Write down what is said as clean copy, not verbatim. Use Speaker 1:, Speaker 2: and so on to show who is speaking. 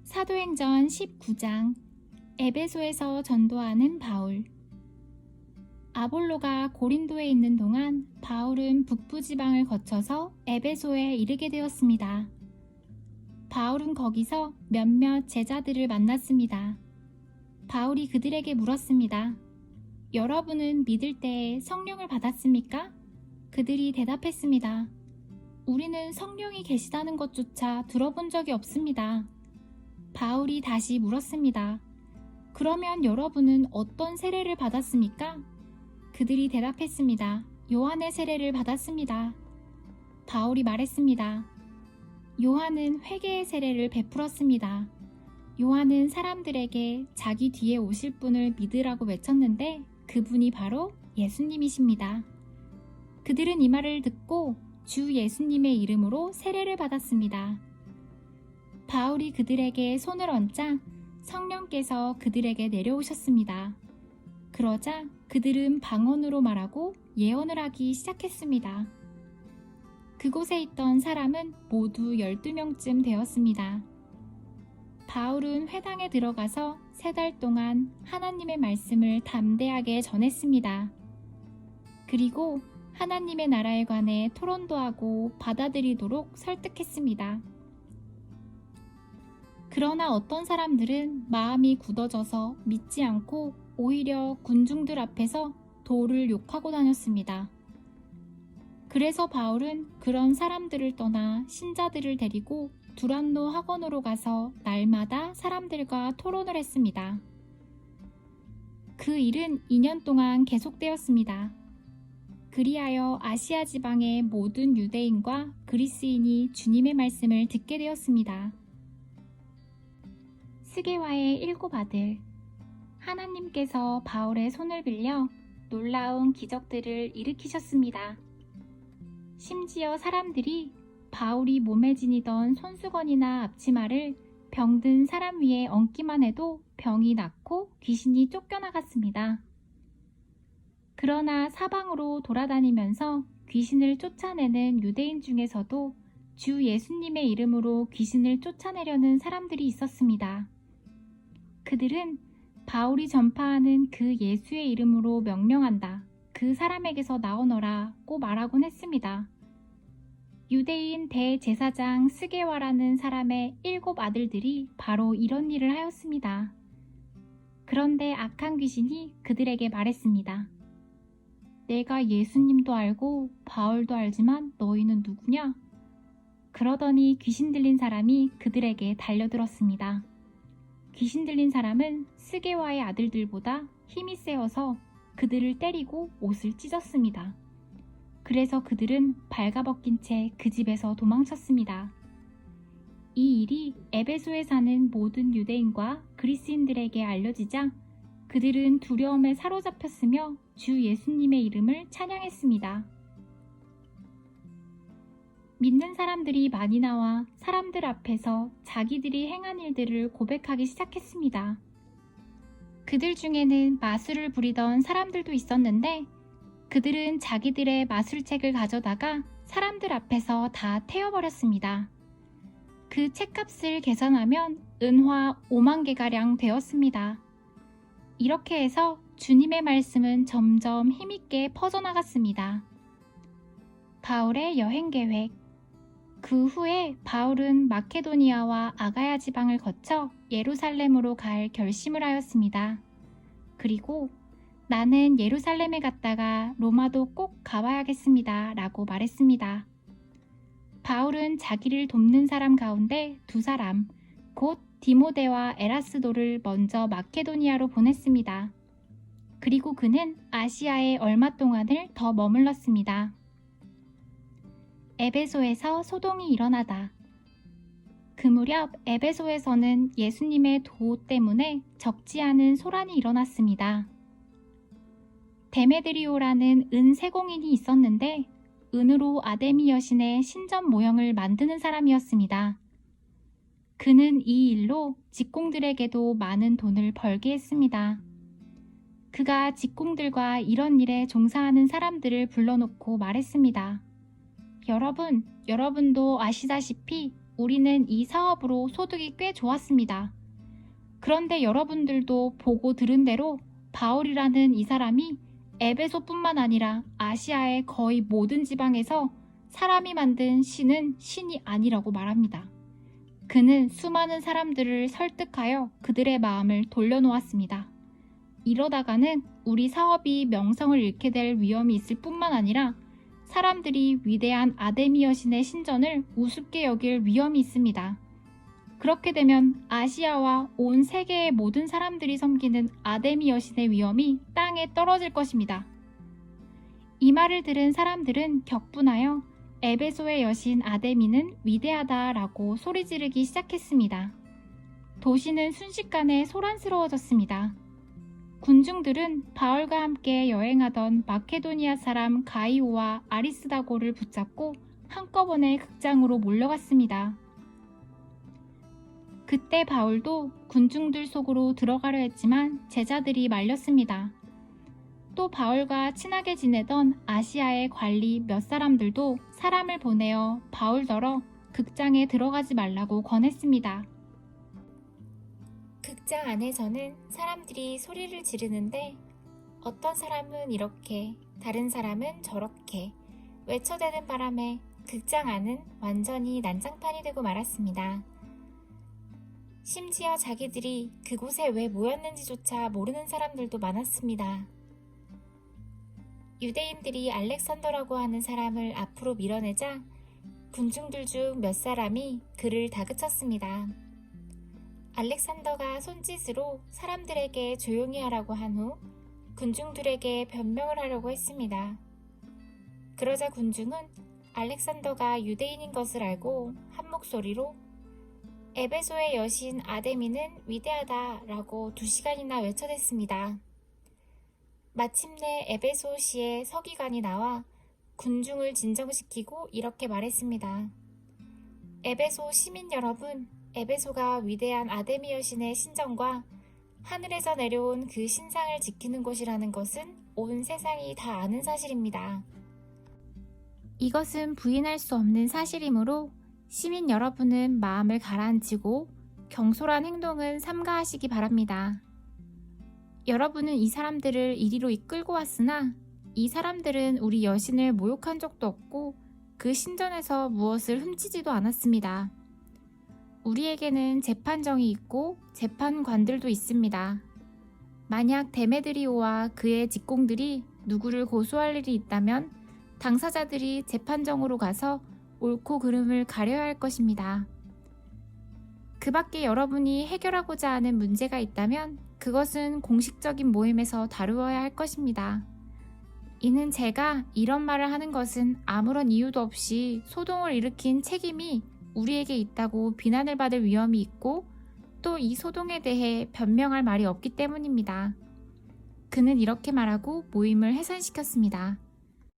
Speaker 1: 사도행전 19장 에베소에서 전도하는 바울. 아볼로가 고린도에 있는 동안 바울은 북부 지방을 거쳐서 에베소에 이르게 되었습니다. 바울은 거기서 몇몇 제자들을 만났습니다. 바울이 그들에게 물었습니다. 여러분은 믿을 때에 성령을 받았습니까? 그들이 대답했습니다. 우리는 성령이 계시다는 것조차 들어본 적이 없습니다. 바울이 다시 물었습니다. 그러면 여러분은 어떤 세례를 받았습니까? 그들이 대답했습니다. 요한의 세례를 받았습니다. 바울이 말했습니다. 요한은 회개의 세례를 베풀었습니다. 요한은 사람들에게 자기 뒤에 오실 분을 믿으라고 외쳤는데 그분이 바로 예수님이십니다. 그들은 이 말을 듣고 주 예수님의 이름으로 세례를 받았습니다. 바울이 그들에게 손을 얹자 성령께서 그들에게 내려오셨습니다. 그러자 그들은 방언으로 말하고 예언을 하기 시작했습니다. 그곳에 있던 사람은 모두 12명쯤 되었습니다. 바울은 회당에 들어가서 3달 동안 하나님의 말씀을 담대하게 전했습니다. 그리고 하나님의 나라에 관해 토론도 하고 받아들이도록 설득했습니다. 그러나 어떤 사람들은 마음이 굳어져서 믿지 않고 오히려 군중들 앞에서 도를 욕하고 다녔습니다. 그래서 바울은 그런 사람들을 떠나 신자들을 데리고 두란노 학원으로 가서 날마다 사람들과 토론을 했습니다. 그 일은 2년 동안 계속되었습니다. 그리하여 아시아 지방의 모든 유대인과 그리스인이 주님의 말씀을 듣게 되었습니다. 스게와의 7 아들. 하나님께서 바울의 손을 빌려 놀라운 기적들을 일으키셨습니다. 심지어 사람들이 바울이 몸에 지니던 손수건이나 앞치마를 병든 사람 위에 얹기만 해도 병이 낫고 귀신이 쫓겨나갔습니다. 그러나 사방으로 돌아다니면서 귀신을 쫓아내는 유대인 중에서도 주 예수님의 이름으로 귀신을 쫓아내려는 사람들이 있었습니다. 그들은 바울이 전파하는 그 예수의 이름으로 명령한다. 그 사람에게서 나오너라고 말하곤 했습니다. 유대인 대제사장 스게와라는 사람의 7 아들들이 바로 이런 일을 하였습니다. 그런데 악한 귀신이 그들에게 말했습니다. 내가 예수님도 알고 바울도 알지만 너희는 누구냐? 그러더니 귀신 들린 사람이 그들에게 달려들었습니다. 귀신 들린 사람은 스게와의 아들들보다 힘이 세어서 그들을 때리고 옷을 찢었습니다. 그래서 그들은 발가벗긴 채 그 집에서 도망쳤습니다. 이 일이 에베소에 사는 모든 유대인과 그리스인들에게 알려지자 그들은 두려움에 사로잡혔으며 주 예수님의 이름을 찬양했습니다. 믿는 사람들이 많이 나와 사람들 앞에서 자기들이 행한 일들을 고백하기 시작했습니다. 그들 중에는 마술을 부리던 사람들도 있었는데 그들은 자기들의 마술책을 가져다가 사람들 앞에서 다 태워버렸습니다. 그 책값을 계산하면 은화 5만 개가량 되었습니다. 이렇게 해서 주님의 말씀은 점점 힘있게 퍼져나갔습니다. 바울의 여행 계획. 그 후에 바울은 마케도니아와 아가야 지방을 거쳐 예루살렘으로 갈 결심을 하였습니다. 그리고 나는 예루살렘에 갔다가 로마도 꼭 가봐야겠습니다 라고 말했습니다. 바울은 자기를 돕는 사람 가운데 2 사람, 곧 디모데와 에라스도를 먼저 마케도니아로 보냈습니다. 그리고 그는 아시아에 얼마 동안을 더 머물렀습니다. 에베소에서 소동이 일어나다. 그 무렵 에베소에서는 예수님의 도 때문에 적지 않은 소란이 일어났습니다. 데메드리오라는 은 세공인이 있었는데 은으로 아데미 여신의 신전 모형을 만드는 사람이었습니다. 그는 이 일로 직공들에게도 많은 돈을 벌게 했습니다. 그가 직공들과 이런 일에 종사하는 사람들을 불러놓고 말했습니다. 여러분도 아시다시피 우리는 이 사업으로 소득이 꽤 좋았습니다. 그런데 여러분들도 보고 들은 대로 바울이라는 이 사람이 에베소뿐만 아니라 아시아의 거의 모든 지방에서 사람이 만든 신은 신이 아니라고 말합니다. 그는 수많은 사람들을 설득하여 그들의 마음을 돌려놓았습니다. 이러다가는 우리 사업이 명성을 잃게 될 위험이 있을 뿐만 아니라 사람들이 위대한 아데미 여신의 신전을 우습게 여길 위험이 있습니다. 그렇게 되면 아시아와 온 세계의 모든 사람들이 섬기는 아데미 여신의 위엄이 땅에 떨어질 것입니다. 이 말을 들은 사람들은 격분하여 에베소의 여신 아데미는 위대하다라고 소리 지르기 시작했습니다. 도시는 순식간에 소란스러워졌습니다. 군중들은 바울과 함께 여행하던 마케도니아 사람 가이오와 아리스다고를 붙잡고 한꺼번에 극장으로 몰려갔습니다. 그때 바울도 군중들 속으로 들어가려 했지만 제자들이 말렸습니다. 또 바울과 친하게 지내던 아시아의 관리 몇 사람들도 사람을 보내어 바울더러 극장에 들어가지 말라고 권했습니다. 극장 안에서는 사람들이 소리를 지르는데 어떤 사람은 이렇게, 다른 사람은 저렇게 외쳐대는 바람에 극장 안은 완전히 난장판이 되고 말았습니다. 심지어 자기들이 그곳에 왜 모였는지조차 모르는 사람들도 많았습니다. 유대인들이 알렉산더라고 하는 사람을 앞으로 밀어내자 군중들 중 몇 사람이 그를 다그쳤습니다. 알렉산더가 손짓으로 사람들에게 조용히 하라고 한 후 군중들에게 변명을 하려고 했습니다. 그러자 군중은 알렉산더가 유대인인 것을 알고 한 목소리로 에베소의 여신 아데미는 위대하다라고 2시간이나 외쳐댔습니다. 마침내 에베소시의 서기관이 나와 군중을 진정시키고 이렇게 말했습니다. 에베소 시민 여러분, 에베소가 위대한 아데미 여신의 신전과 하늘에서 내려온 그 신상을 지키는 곳이라는 것은 온 세상이 다 아는 사실입니다. 이것은 부인할 수 없는 사실이므로 시민 여러분은 마음을 가라앉히고 경솔한 행동은 삼가하시기 바랍니다. 여러분은 이 사람들을 이리로 이끌고 왔으나 이 사람들은 우리 여신을 모욕한 적도 없고 그 신전에서 무엇을 훔치지도 않았습니다. 우리에게는 재판정이 있고 재판관들도 있습니다. 만약 데메드리오와 그의 직공들이 누구를 고소할 일이 있다면 당사자들이 재판정으로 가서 옳고 그름을 가려야 할 것입니다. 그 밖에 여러분이 해결하고자 하는 문제가 있다면 그것은 공식적인 모임에서 다루어야 할 것입니다. 이는 제가 이런 말을 하는 것은 아무런 이유도 없이 소동을 일으킨 책임이 우리에게 있다고 비난을 받을 위험이 있고 또 이 소동에 대해 변명할 말이 없기 때문입니다. 그는 이렇게 말하고 모임을 해산시켰습니다.